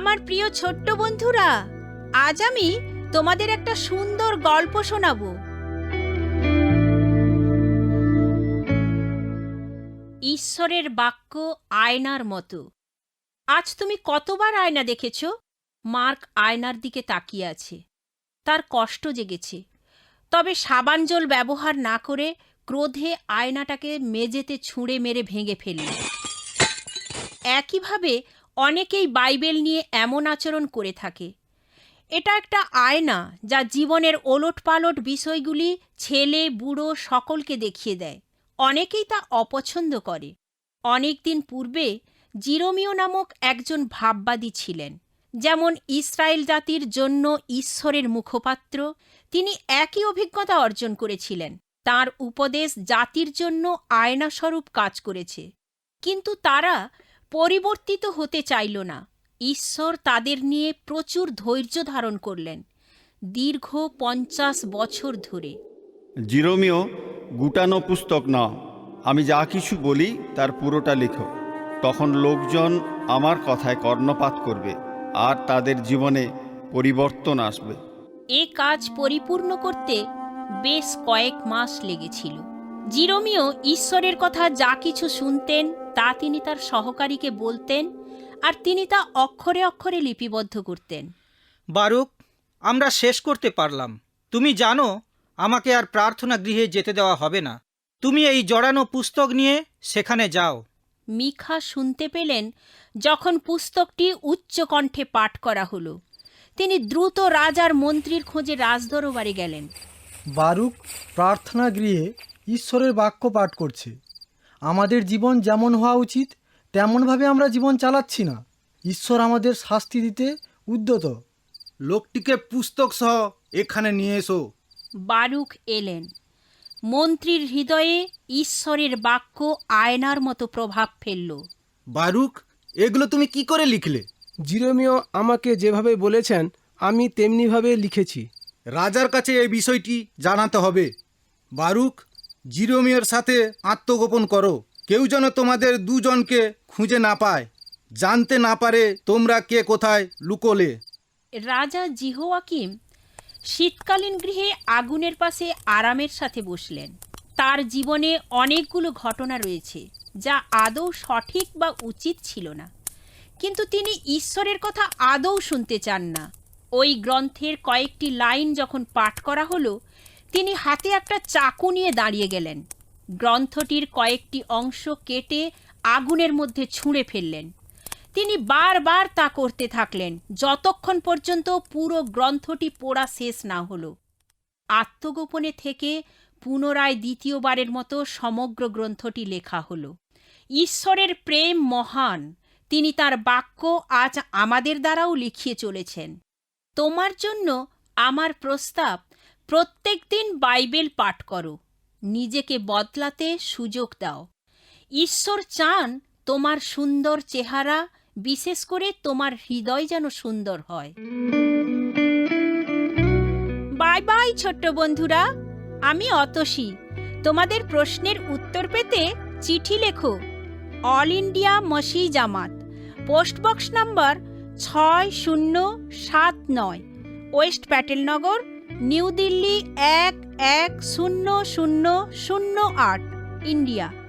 আমার প্রিয় ছোট্ট বন্ধুরা, আজ আমি তোমাদের একটা সুন্দর গল্প শোনাবো। ঈশ্বরের বাক্য আয়নার মতো। আজ তুমি কতবার আয়না দেখেছ? মার্ক আয়নার দিকে তাকিয়ে আছে। তার কষ্ট জেগেছে। তবে সাবান জল ব্যবহার না করে ক্রোধে আয়নাটাকে মেঝেতে ছুঁড়ে মেরে ভেঙে ফেলল। একইভাবে অনেকেই বাইবেল নিয়ে এমন আচরণ করে থাকে। এটা একটা আয়না যা জীবনের ওলটপালট বিষয়গুলি ছেলে বুড়ো সকলকে দেখিয়ে দেয়। অনেকেই তা অপছন্দ করে। অনেক দিন পূর্বে জিরোমিও নামক একজন ভাববাদী ছিলেন, যেমন ইসরায়েল জাতির জন্য ঈশ্বরের মুখপাত্র। তিনি একই অভিজ্ঞতা অর্জন করেছিলেন। তার উপদেশ জাতির জন্য আয়নাস্বরূপ কাজ করেছে, কিন্তু তারা পরিবর্তিত হতে চাইল না। ঈশ্বর তাদের নিয়ে প্রচুর ধৈর্য ধারণ করলেন, দীর্ঘ 50 বছর ধরে। জিরোমিও, গুটানো পুস্তক না, আমি যা কিছু বলি তার পুরোটা লিখো। তখন লোকজন আমার কথায় কর্ণপাত করবে আর তাদের জীবনে পরিবর্তন আসবে। এ কাজ পরিপূর্ণ করতে বেশ কয়েক মাস লেগেছিল। জিরোমিও ঈশ্বরের কথা যা কিছু শুনতেন তা তিনি তার সহকারীকে বলতেন, আর তিনি তা অক্ষরে অক্ষরে লিপিবদ্ধ করতেন। বারুক, আমরা শেষ করতে পারলাম। তুমি জানো, আমাকে আর প্রার্থনা গৃহে যেতে দেওয়া হবে না। তুমি এই জড়ানো পুস্তক নিয়ে সেখানে যাও। মিখা শুনতে পেলেন যখন পুস্তকটি উচ্চ কণ্ঠে পাঠ করা হলো। তিনি দ্রুত রাজার মন্ত্রীর খোঁজে রাজদরবারে গেলেন। বারুক প্রার্থনা গৃহে ঈশ্বরের বাক্য পাঠ করছে। আমাদের জীবন যেমন হওয়া উচিত তেমনভাবে আমরা জীবন চালাচ্ছি না। ঈশ্বর আমাদের শাস্তি দিতে উদ্যত। লোকটিকে পুস্তক সহ এখানে নিয়ে এসো। বারুক এলেন। মন্ত্রীর হৃদয়ে ঈশ্বরের বাক্য আয়নার মতো প্রভাব ফেলল। বারুক, এগুলো তুমি কি করে লিখলে? জিরোমিও আমাকে যেভাবে বলেছেন আমি তেমনিভাবে লিখেছি। রাজার কাছে এই বিষয়টি জানাতে হবে। বারুক, জিরোমিওর সাথে আত্মগোপন করো। কেউ যেন তোমাদের দুজনকে খুঁজে না পায়, জানতে না পারে তোমরা কে কোথায় লুকোলে। রাজা জিহোয়াকিম শীতকালীন গৃহে আগুনের পাশে আরামের সাথে বসলেন। তার জীবনে অনেকগুলো ঘটনা রয়েছে যা আদৌ সঠিক বা উচিত ছিল না, কিন্তু তিনি ঈশ্বরের কথা আদৌ শুনতে চান না। ওই গ্রন্থের কয়েকটি লাইন যখন পাঠ করা হলো, তিনি হাতে একটা চাকু নিয়ে দাঁড়িয়ে গেলেন। গ্রন্থটির কয়েকটি অংশ কেটে আগুনের মধ্যে ছুঁড়ে ফেললেন। তিনি বারবার তা করতে থাকলেন যতক্ষণ পর্যন্ত পুরো গ্রন্থটি পড়া শেষ না হলো। আত্মগোপনে থেকে পুনরায় দ্বিতীয়বারের মতো সমগ্র গ্রন্থটি লেখা হলো। ঈশ্বরের প্রেম মহান। তিনি তার বাক্য আজ আমাদের দ্বারাও লিখিয়ে চলেছেন। তোমার জন্য আমার প্রস্তাব, প্রত্যেক দিন বাইবেল পাঠ করো। নিজেকে বদলাতে সুযোগ দাও। ঈশ্বর চান তোমার সুন্দর চেহারা, বিশেষ করে তোমার হৃদয় যেন সুন্দর হয়। বাই বাই ছোট্ট বন্ধুরা, আমি অতসী। তোমাদের প্রশ্নের উত্তর পেতে চিঠি লেখো। অল ইন্ডিয়া মসি Jamaat, post box number 6079, west Patelnagar, new Delhi 110008, India.